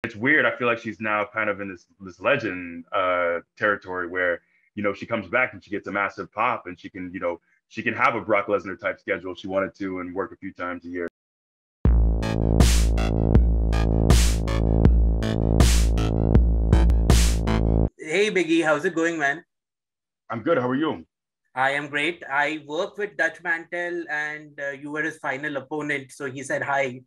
It's weird. I feel like she's now kind of in this legend territory where, she comes back and she gets a massive pop and she can have a Brock Lesnar type schedule if she wanted to and work a few times a year. Hey Biggie, how's it going, man? I'm good. How are you? I am great. I work with Dutch Mantell, and you were his final opponent, so he said hi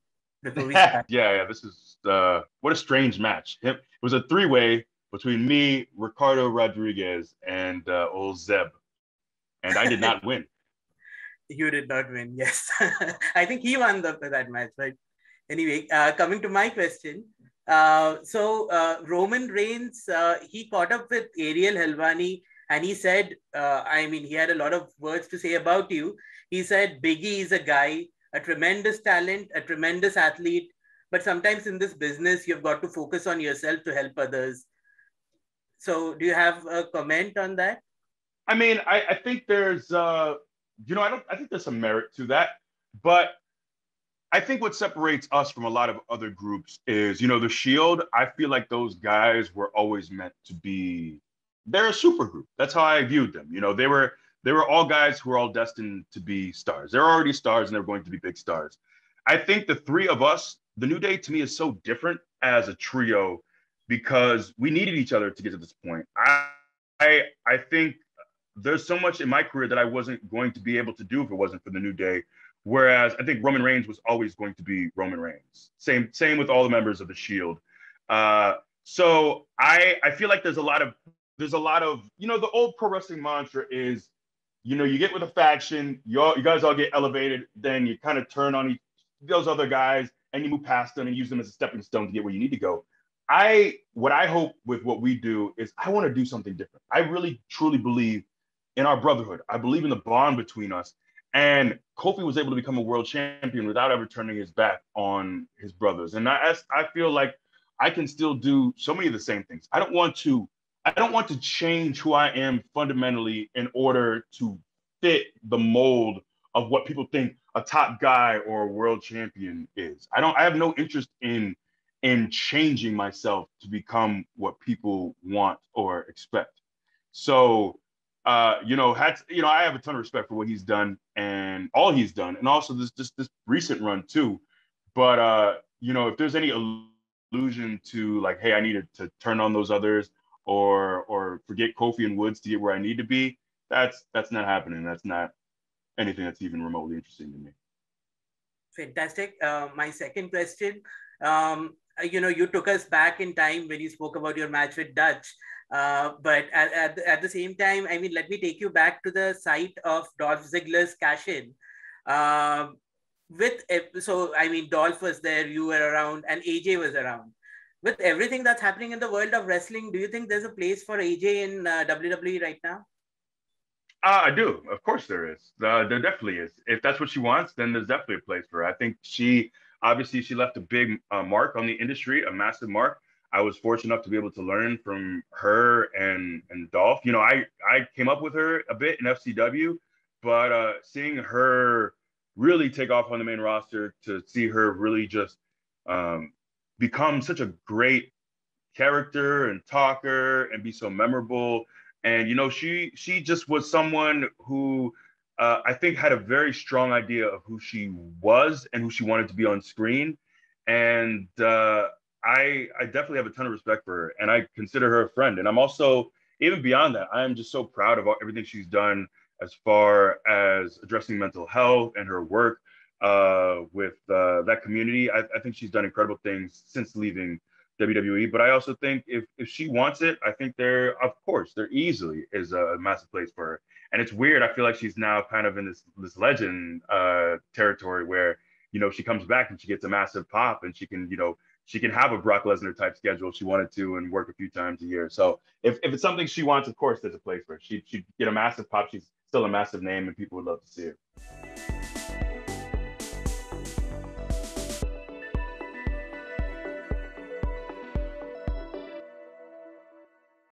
before we Yeah, start. yeah. This is what a strange match. It was a three-way between me, Ricardo Rodriguez, and old Zeb, and I did not win. You did not win. Yes, I think he won that match, right? Anyway, coming to my question. Roman Reigns, he caught up with Ariel Helwani and he said, I mean, he had a lot of words to say about you. He said, Biggie is a guy, a tremendous talent, a tremendous athlete, but sometimes in this business, you've got to focus on yourself to help others. So, do you have a comment on that? I mean, I think there's I think there's some merit to that, but I think what separates us from a lot of other groups is, the Shield. I feel like those guys were always meant to be. They're a super group. That's how I viewed them. They were all guys who were all destined to be stars. They're already stars and they're going to be big stars. I think the three of us, the New Day to me is so different as a trio because we needed each other to get to this point. I think there's so much in my career that I wasn't going to be able to do if it wasn't for the New Day. Whereas I think Roman Reigns was always going to be Roman Reigns. Same with all the members of the Shield. So I feel like there's a lot of the old pro wrestling mantra is you get with a faction, you guys all get elevated, then you kind of turn on those other guys and you move past them and use them as a stepping stone to get where you need to go. What I hope with what we do is I want to do something different. I really truly believe in our brotherhood. I believe in the bond between us. And Kofi was able to become a world champion without ever turning his back on his brothers. And I feel like I can still do so many of the same things. I don't want to change who I am fundamentally in order to fit the mold of what people think a top guy or a world champion is. I have no interest in changing myself to become what people want or expect. So I have a ton of respect for what he's done and all he's done, and also this recent run too. But if there's any allusion to like, hey, I needed to turn on those others or forget Kofi and Woods to get where I need to be, that's not happening. That's not anything that's even remotely interesting to me. Fantastic. My second question, you took us back in time when you spoke about your match with Dutch. But at the same time, I mean, let me take you back to the site of Dolph Ziggler's cash in. Uh, I mean, Dolph was there, you were around, and AJ was around. With everything that's happening in the world of wrestling, do you think there's a place for AJ in WWE right now? I do. Of course, there is. There definitely is. If that's what she wants, then there's definitely a place for her. I think she left a big mark on the industry, a massive mark. I was fortunate enough to be able to learn from her and Dolph. I came up with her a bit in FCW, but seeing her really take off on the main roster, to see her really just um, become such a great character and talker and be so memorable. And she just was someone who I think had a very strong idea of who she was and who she wanted to be on screen. And I definitely have a ton of respect for her, and I consider her a friend. And I'm also, even beyond that, I am just so proud of everything she's done as far as addressing mental health and her work with that community. I think she's done incredible things since leaving WWE. But I also think if she wants it, I think of course, there easily is a massive place for her. And it's weird. I feel like she's now kind of in this legend territory where she comes back and she gets a massive pop and she can have a Brock Lesnar type schedule if she wanted to and work a few times a year. So if it's something she wants, of course, there's a place for her. She'd get a massive pop. She's still a massive name and people would love to see her.